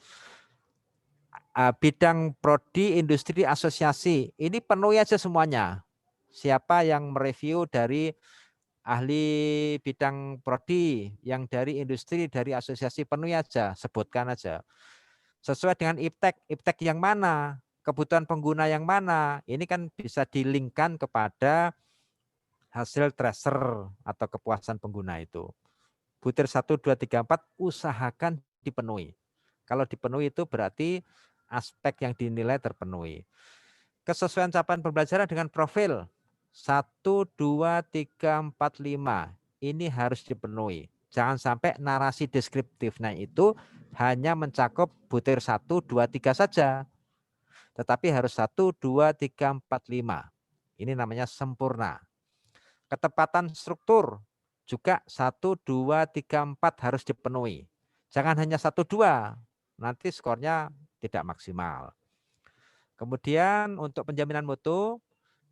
Bidang prodi, industri, asosiasi. Ini penuhi aja semuanya. Siapa yang mereview dari ahli bidang prodi, yang dari industri, dari asosiasi, penuhi aja, sebutkan aja. Sesuai dengan iptek, iptek yang mana, kebutuhan pengguna yang mana, ini kan bisa dilingkan kepada hasil tracer atau kepuasan pengguna itu. Butir 1, 2, 3, 4 usahakan dipenuhi. Kalau dipenuhi itu berarti aspek yang dinilai terpenuhi. Kesesuaian capaian pembelajaran dengan profil 1, 2, 3, 4, 5. Ini harus dipenuhi. Jangan sampai narasi deskriptifnya itu hanya mencakup butir 1, 2, 3 saja. Tetapi harus 1, 2, 3, 4, 5. Ini namanya sempurna. Ketepatan struktur juga 1, 2, 3, 4 harus dipenuhi. Jangan hanya 1, 2. Nanti skornya tidak maksimal. Kemudian untuk penjaminan mutu,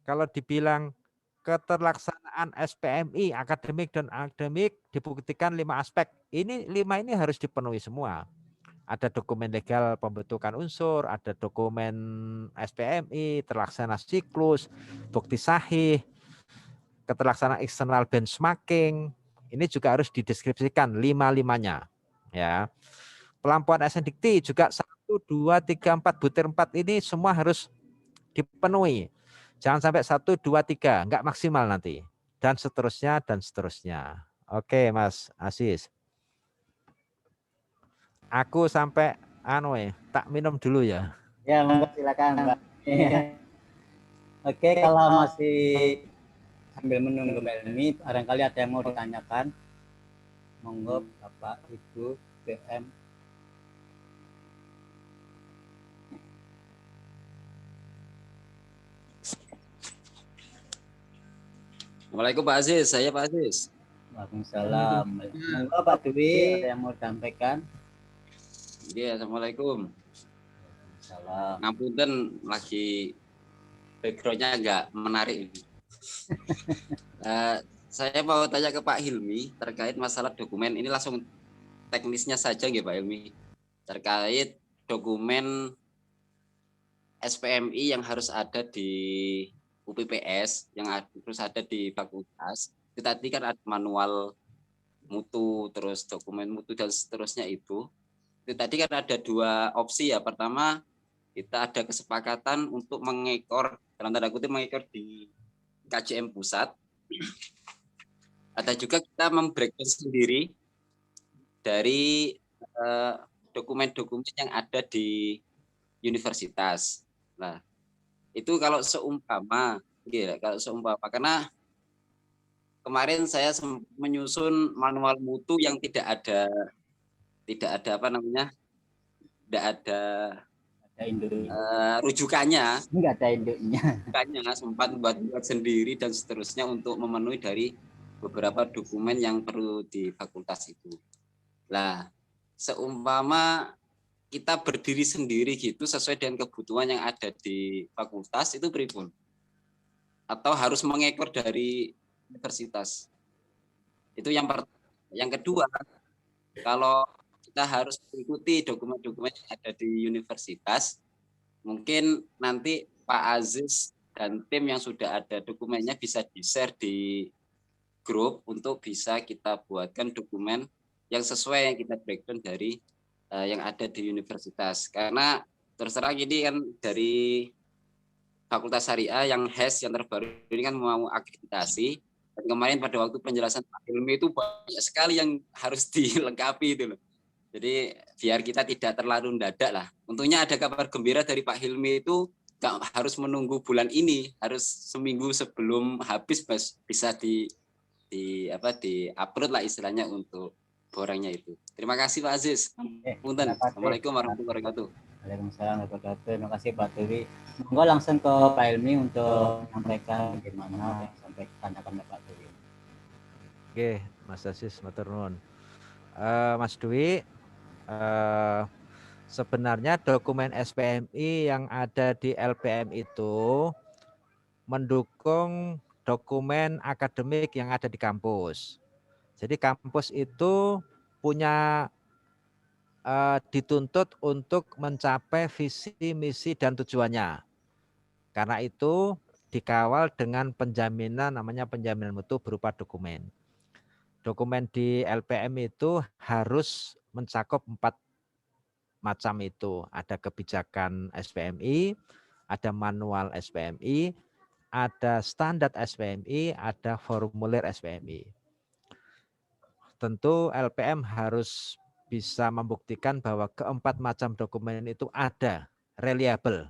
kalau dibilang keterlaksanaan SPMI, akademik dan akademik dibuktikan 5 aspek. Ini 5 ini harus dipenuhi semua. Ada dokumen legal pembentukan unsur, ada dokumen SPMI, terlaksana siklus, bukti sahih, keterlaksanaan eksternal benchmarking. Ini juga harus dideskripsikan 5-5-nya. Ya. Pelampuan SNDikti juga 1, 2, 3, 4 butir 4 ini semua harus dipenuhi. Jangan sampai 1, 2, 3, enggak maksimal nanti. Dan seterusnya dan seterusnya. Oke, Mas Aziz. Aku sampai tak minum dulu ya. Ya, monggo silakan, Mbak. Oke, kalau masih sambil menunggu Mbak Elmi, barangkali ada yang mau ditanyakan. Monggo Bapak, Ibu, BM. Assalamualaikum Pak Aziz, saya Pak Aziz. Waalaikumsalam. Monggo Pak Dwi, ada yang mau disampaikan? Iya, Assalamualaikum. Salam. Ngapunten lagi background-nya agak menarik. Saya mau tanya ke Pak Hilmi terkait masalah dokumen. Ini langsung teknisnya saja nggih Pak Hilmi. Terkait dokumen SPMI yang harus ada di UPPS, yang harus ada di fakultas. Itu tadi kan ada manual mutu, terus dokumen mutu dan seterusnya itu. Itu tadi kan ada 2 opsi ya. Pertama, kita ada kesepakatan untuk mengekor, dalam tanda kutip mengekor di KJM pusat. Ada juga kita membreakdown sendiri dari dokumen-dokumen yang ada di universitas. Nah, itu kalau seumpama, karena kemarin saya menyusun manual mutu yang tidak ada rujukannya. Enggak ada induknya. Rujukannya sempat buat sendiri dan seterusnya untuk memenuhi dari beberapa dokumen yang perlu di fakultas itu. Lah, seumpama kita berdiri sendiri gitu sesuai dengan kebutuhan yang ada di fakultas itu pripun? Atau harus mengekor dari universitas? Itu yang pertama. Yang kedua, kalau kita harus mengikuti dokumen-dokumen yang ada di universitas, mungkin nanti Pak Aziz dan tim yang sudah ada dokumennya bisa di-share di grup untuk bisa kita buatkan dokumen yang sesuai yang kita breakdown dari yang ada di universitas. Karena terus terang ini kan dari Fakultas Syariah yang HES yang terbaru ini kan mau akreditasi. Dan kemarin pada waktu penjelasan Pak Hilmi itu banyak sekali yang harus dilengkapi itu loh. Jadi biar kita tidak terlalu mendadak lah. Untungnya ada kabar gembira dari Pak Hilmi itu nggak harus menunggu bulan ini, harus seminggu sebelum habis bisa di upload lah istilahnya untuk borangnya itu. Terima kasih Pak Aziz. Punten. Assalamualaikum warahmatullahi wabarakatuh. Waalaikumsalam warahmatullahi wabarakatuh. Terima kasih Pak Turi. Monggo langsung ke Pak Hilmi untuk menyampaikan bagaimana yang sampai tanyakan Pak Turi. Oke, Mas Aziz, matur nuwun. Mas Dwi, sebenarnya dokumen SPMI yang ada di LPM itu mendukung dokumen akademik yang ada di kampus. Jadi kampus itu punya dituntut untuk mencapai visi, misi, dan tujuannya. Karena itu dikawal dengan penjaminan, namanya penjaminan mutu berupa dokumen. Dokumen di LPM itu harus mencakup 4 macam itu. Ada kebijakan SPMI, ada manual SPMI, ada standar SPMI, ada formulir SPMI. Tentu LPM harus bisa membuktikan bahwa keempat macam dokumen itu ada, reliable,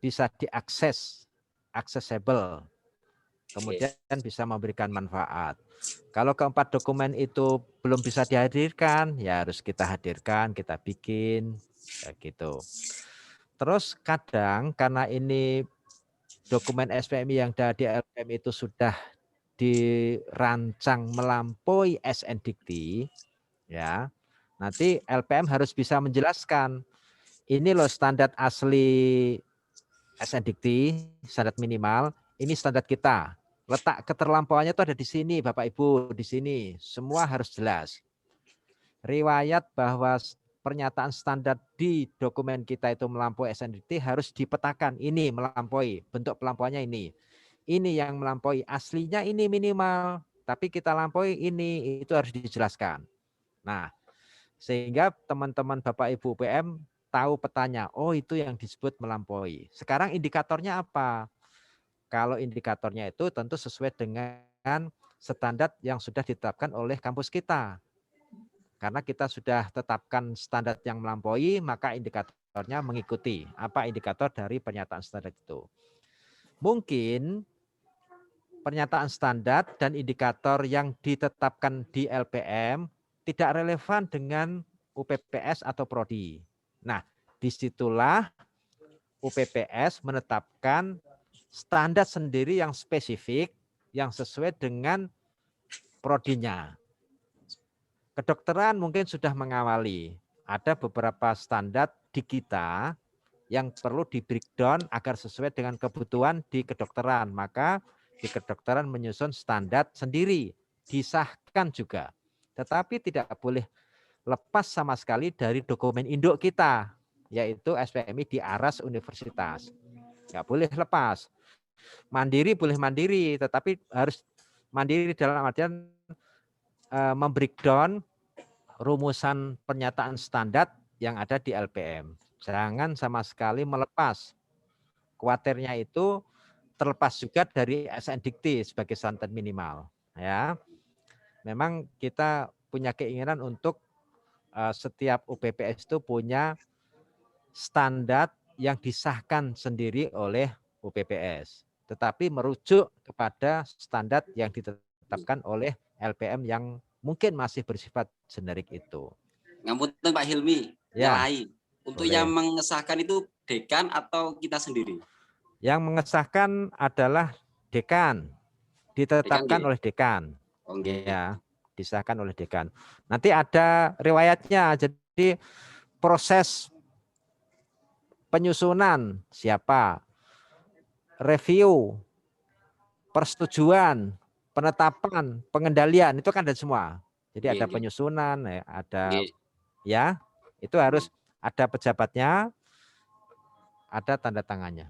bisa diakses, accessible, kemudian bisa memberikan manfaat. Kalau keempat dokumen itu belum bisa dihadirkan, ya harus kita hadirkan, kita bikin, gitu. Terus kadang karena ini dokumen SPMI yang ada di LPM itu sudah dirancang melampaui SNDikT, ya, nanti LPM harus bisa menjelaskan, ini loh standar asli SNDikT, standar minimal, ini standar kita. Letak keterlampauannya itu ada di sini, Bapak Ibu, di sini. Semua harus jelas. Riwayat bahwa pernyataan standar di dokumen kita itu melampaui SNDikT harus dipetakan. Ini melampaui, bentuk pelampauannya ini. Ini yang melampaui, aslinya ini minimal, tapi kita lampaui ini, itu harus dijelaskan. Nah, sehingga teman-teman Bapak Ibu UPM tahu petanya, oh itu yang disebut melampaui. Sekarang indikatornya apa? Kalau indikatornya itu tentu sesuai dengan standar yang sudah ditetapkan oleh kampus kita. Karena kita sudah tetapkan standar yang melampaui, maka indikatornya mengikuti. Apa indikator dari pernyataan standar itu? Mungkin pernyataan standar dan indikator yang ditetapkan di LPM tidak relevan dengan UPPS atau Prodi. Nah, disitulah UPPS menetapkan standar sendiri yang spesifik, yang sesuai dengan prodinya. Kedokteran mungkin sudah mengawali. Ada beberapa standar di kita yang perlu di breakdown agar sesuai dengan kebutuhan di kedokteran. Maka di kedokteran menyusun standar sendiri, disahkan juga. Tetapi tidak boleh lepas sama sekali dari dokumen induk kita, yaitu SPMI di aras universitas. Nggak boleh lepas. Mandiri boleh mandiri, tetapi harus mandiri dalam artian membreakdown rumusan pernyataan standar yang ada di LPM. Jangan sama sekali melepas. Kuatirnya itu terlepas juga dari SNDikT sebagai standar minimal. Ya, memang kita punya keinginan untuk setiap UPPS itu punya standar yang disahkan sendiri oleh UPPS. Tetapi merujuk kepada standar yang ditetapkan oleh LPM yang mungkin masih bersifat generik itu. Ngapunten Pak Hilmi, Ya. nyalahi. Untuk Boleh. yang mengesahkan itu dekan atau kita sendiri? Yang mengesahkan adalah dekan, ditetapkan nggih? oleh dekan. Oh, nggih. Ya, disahkan oleh dekan. Nanti ada riwayatnya. Jadi proses penyusunan siapa, review, persetujuan, penetapan, pengendalian itu kan ada semua. Jadi Nggih, ada nggih. penyusunan, ada Nggih. ya, itu harus ada pejabatnya, ada tanda tangannya.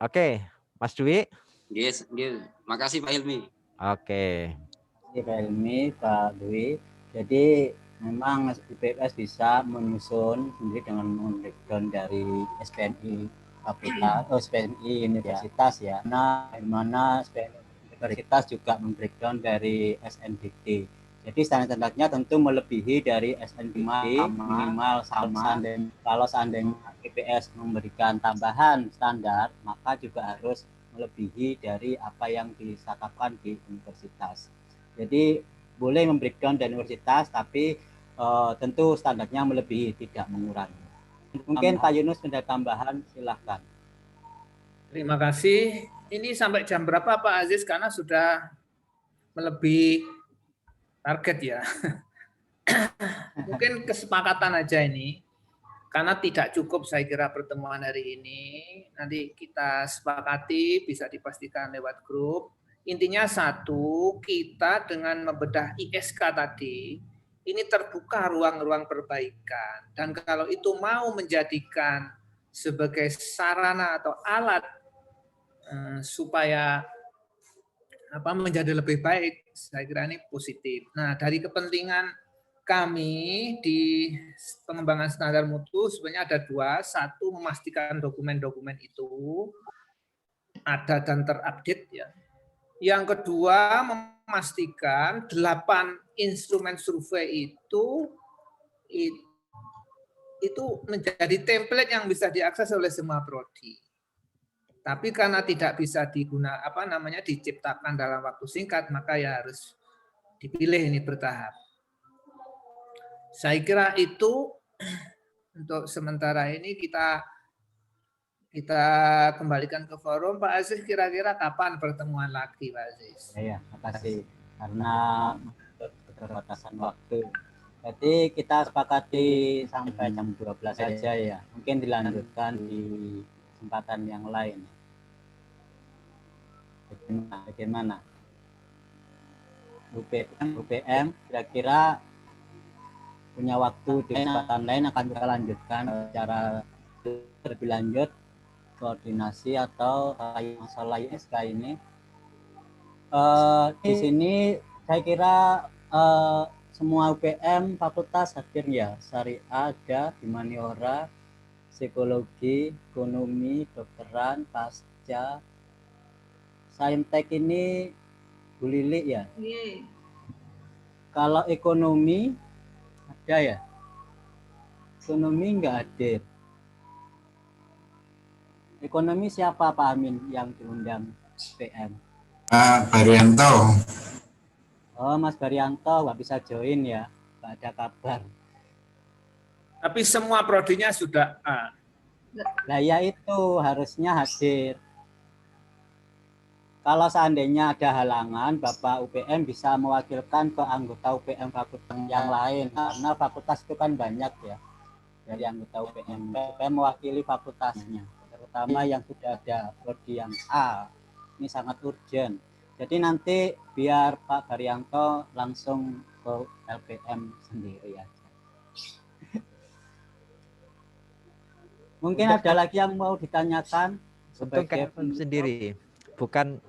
Oke, Mas Dwi. Nggih, nggih. Makasih Pak Hilmi. Oke. Terima kasih Pak Helmi, Pak Dwi. Jadi memang IPS bisa menyusun sendiri dengan breakdown dari SPNI fakultas, SPNI universitas ya. Nah, di mana SPNI universitas juga membreakdown dari SNBT. Jadi standar-standarnya tentu melebihi dari SNBT minimal sama. Dan kalau seandainya IPS memberikan tambahan standar, maka juga harus melebihi dari apa yang ditetapkan di universitas. Jadi boleh membreakdown dari universitas, tapi tentu standarnya melebihi, tidak mengurangi. Mungkin Pak Yunus ada tambahan, silahkan. Terima kasih. Ini sampai jam berapa Pak Aziz? Karena sudah melebihi target ya. Mungkin kesepakatan aja ini. Karena tidak cukup saya kira pertemuan hari ini. Nanti kita sepakati, bisa dipastikan lewat grup. Intinya satu, kita dengan membedah ISK tadi, ini terbuka ruang-ruang perbaikan. Dan kalau itu mau menjadikan sebagai sarana atau alat supaya menjadi lebih baik, saya kira ini positif. Nah, dari kepentingan kami di pengembangan standar mutu sebenarnya ada dua. Satu, memastikan dokumen-dokumen itu ada dan terupdate ya. Yang kedua, memastikan 8 instrumen survei itu menjadi template yang bisa diakses oleh semua prodi. Tapi karena tidak bisa diciptakan dalam waktu singkat, maka ya harus dipilih ini bertahap. Saya kira itu untuk sementara ini kita kembalikan ke forum. Pak Aziz, kira-kira kapan pertemuan lagi, Pak Aziz? Ya, makasih. Karena keterbatasan waktu. Jadi kita sepakati sampai jam 12 saja ya. Mungkin dilanjutkan di kesempatan yang lain. Bagaimana? UPM kira-kira punya waktu di kesempatan lain akan kita lanjutkan secara lebih lanjut koordinasi atau masalah ISK ini. Di sini saya kira semua UPM fakultas hadir ya. Syariah ada, humaniora, psikologi, ekonomi, dokteran, pasca, saintek ini Bu Lili ya. Kalau ekonomi ada ya. Ekonomi enggak hadir. Ekonomi siapa Pak Amin yang diundang PM? Baryanto. Oh, Mas Baryanto nggak bisa join ya, nggak ada kabar. Tapi semua prodinya sudah Nah ya itu harusnya hadir. Kalau seandainya ada halangan, Bapak UPM bisa mewakilkan ke anggota UPM fakultas yang lain. Karena fakultas itu kan banyak ya dari anggota UPM. UPM mewakili fakultasnya, terutama yang sudah ada prodi yang A. Ini sangat urgent. Jadi nanti biar Pak Baryanto langsung ke LPM sendiri aja. Mungkin ada lagi yang mau ditanyakan sebagai sendiri, bukan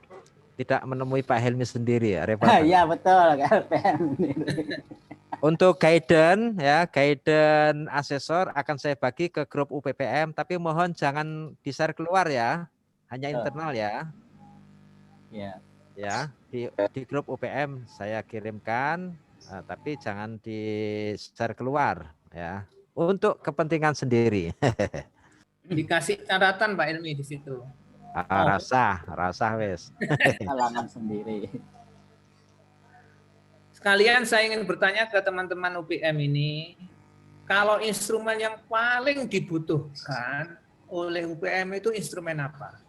tidak menemui Pak Helmi sendiri ya, repot. Iya betul, LPM. Untuk guidance ya, guidance asesor akan saya bagi ke grup UPPM, tapi mohon jangan di-share keluar ya, hanya internal ya. Ya. Ya, di grup UPM saya kirimkan, tapi jangan di-share keluar ya, untuk kepentingan sendiri. Dikasih catatan Pak Ilmi di situ. Rasa wes. Halangan sendiri. sekalian saya ingin bertanya ke teman-teman UPM ini, kalau instrumen yang paling dibutuhkan oleh UPM itu instrumen apa?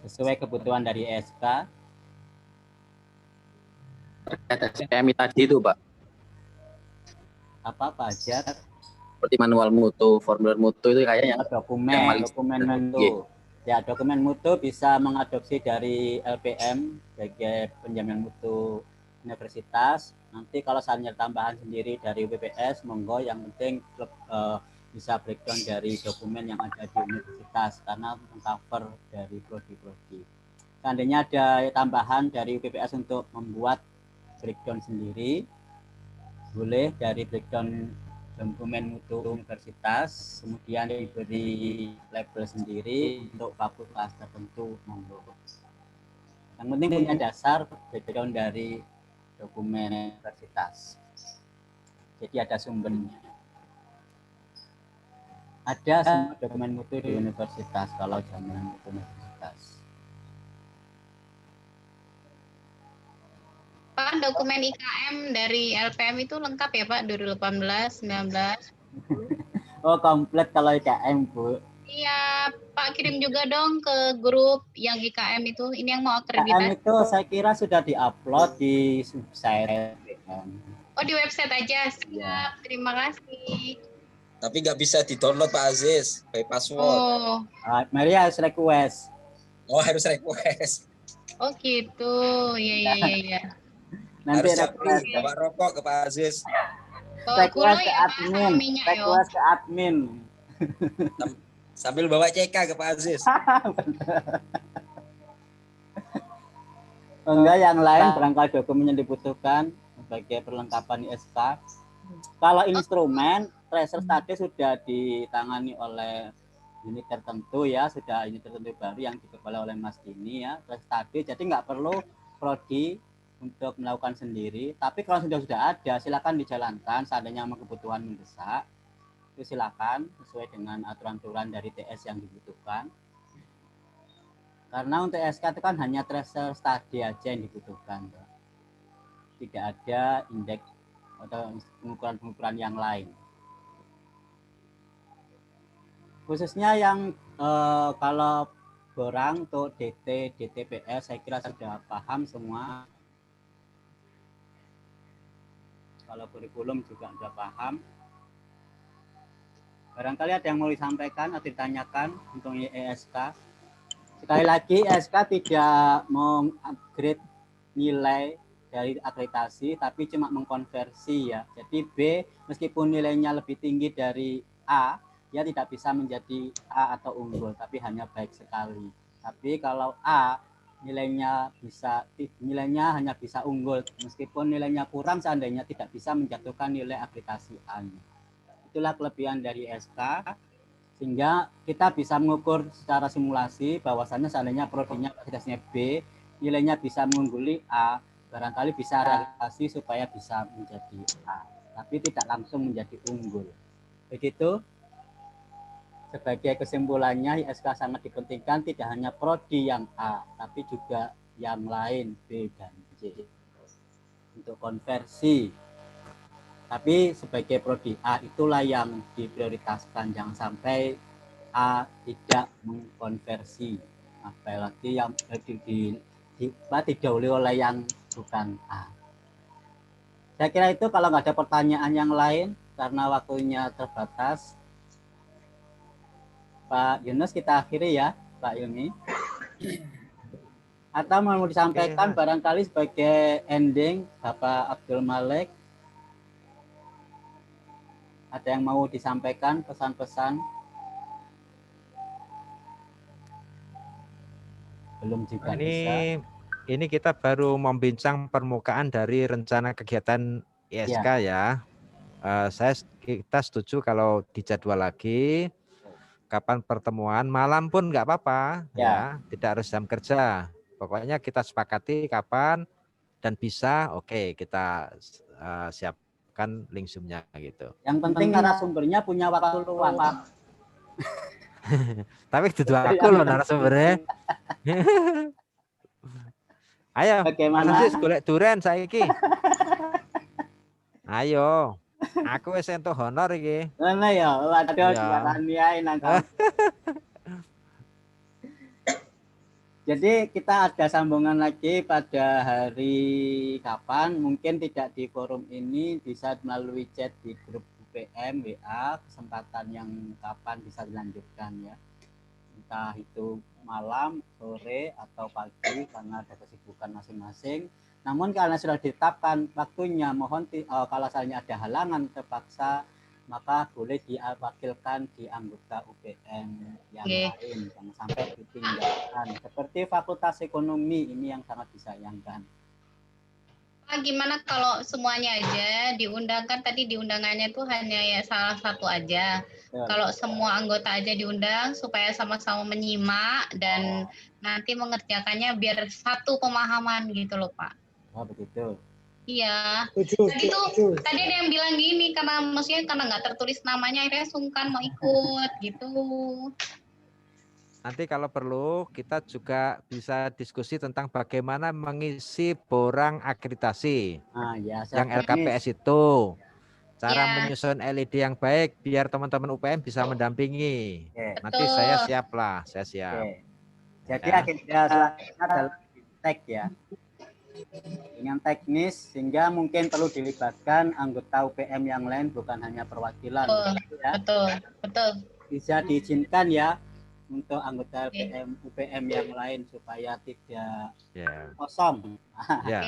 Sesuai kebutuhan dari SK. SPMI tadi itu, Pak. Apa aja? Seperti manual mutu, formulir mutu itu kayaknya Dokumen mutu. Ya, dokumen mutu bisa mengadopsi dari LPM sebagai penjamin mutu universitas. Nanti kalau saatnya tambahan sendiri dari UPPS, monggo, yang penting bisa breakdown dari dokumen yang ada di universitas karena mengcover dari prodi-prodi. Seandainya ada tambahan dari UPPS untuk membuat breakdown sendiri, boleh dari breakdown dokumen mutu universitas, kemudian diberi label sendiri untuk fakultas tertentu, monggo. Yang penting punya dasar breakdown dari dokumen universitas. Jadi ada sumbernya. Ada semua dokumen mutu di universitas kalau jaminan mutu universitas. Pak, dokumen IKM dari LPM itu lengkap ya Pak, 2018, 19? Oh, komplit kalau IKM, Bu. Iya, Pak kirim juga dong ke grup yang IKM itu. Ini yang mau IKM akreditasi. itu saya kira sudah diupload di website. Oh, di website aja. Siap, terima kasih. Tapi nggak bisa di-download Pak Aziz, by password. Oh, Mari harus request. Oh, harus request. oh gitu. Iya. Nanti Harus japri, request. bawa rokok ke Pak Aziz. Bawa gula Request ke ya Pak, sama admin. minyak yo. Request ke admin. Sambil bawa CK ke Pak Aziz. Enggak, yang lain barangkali dokumen yang dibutuhkan sebagai perlengkapan ISK. Kalau instrumen tracer study sudah ditangani oleh unit tertentu ya, sudah unit tertentu baru yang dikepala oleh Mas Dini ya, tracer study. Jadi nggak perlu prodi untuk melakukan sendiri. Tapi kalau sudah ada, silakan dijalankan. Seandainya memang kebutuhan mendesak, itu silakan sesuai dengan aturan-aturan dari TS yang dibutuhkan. Karena untuk SK itu kan hanya tracer study aja yang dibutuhkan. Tidak ada indeks atau pengukuran-pengukuran yang lain. Khususnya yang kalau borang untuk DT, DTPS saya kira sudah paham semua. Kalau kurikulum juga sudah paham. Barangkali ada yang mau disampaikan atau ditanyakan untuk ESK. Sekali lagi, ESK tidak mengupgrade nilai dari akreditasi, tapi cuma mengkonversi ya. Jadi B, meskipun nilainya lebih tinggi dari A, dia tidak bisa menjadi A atau unggul, tapi hanya baik sekali. Tapi kalau A, nilainya hanya bisa unggul, meskipun nilainya kurang, seandainya tidak bisa menjatuhkan nilai akreditasi A-nya. Itulah kelebihan dari SK, sehingga kita bisa mengukur secara simulasi bahwasannya seandainya prodinya akreditasinya B, nilainya bisa mengungguli A, barangkali bisa realisasi supaya bisa menjadi A, tapi tidak langsung menjadi unggul. Begitu. Sebagai kesimpulannya, ISK sangat dipentingkan tidak hanya prodi yang A, tapi juga yang lain B dan C untuk konversi. Tapi sebagai prodi A itulah yang diprioritaskan, jangan sampai A tidak mengkonversi, apalagi yang didahului oleh yang bukan A. Saya kira itu, kalau nggak ada pertanyaan yang lain karena waktunya terbatas. Pak Yunus, kita akhiri ya, Pak Yumi. Atau mau disampaikan barangkali sebagai ending, Bapak Abdul Malik. Ada yang mau disampaikan pesan-pesan? Belum juga bisa. Ini kita baru membincang permukaan dari rencana kegiatan ISK ya. Kita setuju kalau dijadwal lagi. Kapan pertemuan, malam pun nggak apa-apa ya, tidak harus jam kerja. Pokoknya kita sepakati kapan dan bisa, oke, kita siapkan link Zoom-nya gitu. Yang penting narasumbernya punya waktu luang. Tapi itu aku loh narasumbernya. Ayo, Mas Bagaimana? Aziz golek duren saiki. Ayo. Aku wis entuk honor iki. Ngono ya, waduh Iya. diwarani ae nang kampus. Jadi kita ada sambungan lagi pada hari kapan, mungkin tidak di forum ini, bisa melalui chat di grup UPM, WA, kesempatan yang kapan bisa dilanjutkan ya. Entah itu malam, sore, atau pagi karena ada kesibukan masing-masing. Namun karena sudah ditetapkan waktunya, mohon kalau misalnya ada halangan terpaksa, maka boleh diwakilkan di anggota UPM yang lain, jangan sampai ditinggalkan. Seperti Fakultas Ekonomi ini yang sangat disayangkan. Pak, gimana kalau semuanya aja diundangkan? Tadi diundangannya tuh hanya ya salah satu aja. Kalau semua anggota aja diundang supaya sama-sama menyimak dan nanti mengerjakannya biar satu pemahaman gitu loh Pak. Oh begitu. Iya. Tadi ada yang bilang gini karena maksudnya karena nggak tertulis namanya akhirnya sungkan mau ikut gitu. Nanti kalau perlu kita juga bisa diskusi tentang bagaimana mengisi borang akreditasi Ya, yang LKPS itu. Cara Ya. menyusun LED yang baik biar teman-teman UPM bisa mendampingi. Nanti saya siap lah, saya siap. Jadi Ya. agenda selanjutnya adalah tag ya. Dengan teknis sehingga mungkin perlu dilibatkan anggota UPM yang lain bukan hanya perwakilan. Betul, Ya. betul. Bisa diizinkan ya untuk anggota UPM yang lain supaya tidak kosong. Ya.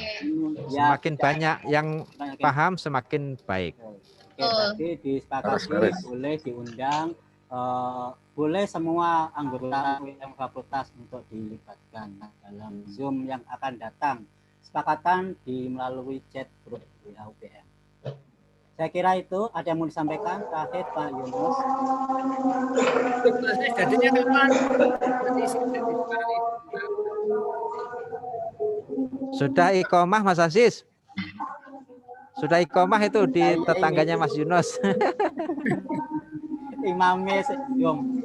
Semakin banyak yang paham semakin baik. Oke, berarti disepakati boleh diundang, boleh semua anggota UPM fakultas untuk dilibatkan dalam Zoom yang akan datang. Sepakatan melalui chat grup WA UPM. Saya kira itu ada yang mau disampaikan terakhir Pak Yunus. Jadinya kapan? Sudah iqomah Mas Aziz? Sudah iqomah itu di tetangganya Mas Yunus. Imamnya Yom.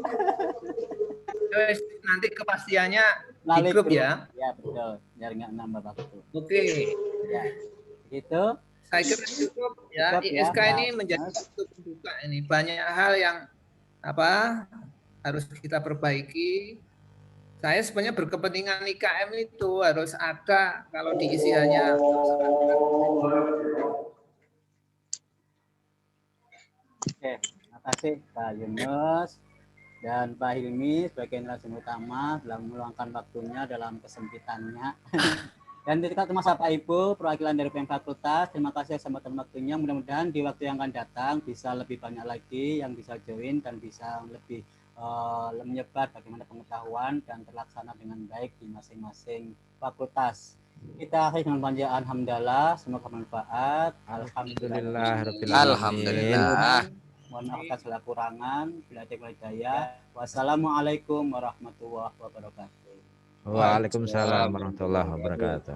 Nanti kepastiannya di grup ya. Ya betul, biar nggak nambah waktu. Oke. Ya, gitu. Saya kira cukup ya. ISK ini menjadi satu pembuka ini. Banyak hal yang harus kita perbaiki. Saya sebenarnya berkepentingan IKM itu harus ada, kalau diisi hanya Oke, terima kasih Pak Yunus dan Pak Hilmi sebagai narasumber utama telah meluangkan waktunya dalam kesempitannya. Dan ketika masa Pak Ibu, perwakilan dari UPM Fakultas, terima kasih kesempatan waktunya. Mudah-mudahan di waktu yang akan datang bisa lebih banyak lagi yang bisa join dan bisa lebih menyebar bagaimana pengetahuan dan terlaksana dengan baik di masing-masing fakultas. Kita akhiri dengan panjang alhamdulillah, semoga bermanfaat. Alhamdulillah. Mohon maaf atas segala kurangan. Bila ada hidayah. Wassalamualaikum warahmatullahi wabarakatuh. Waalaikumsalam warahmatullahi wabarakatuh.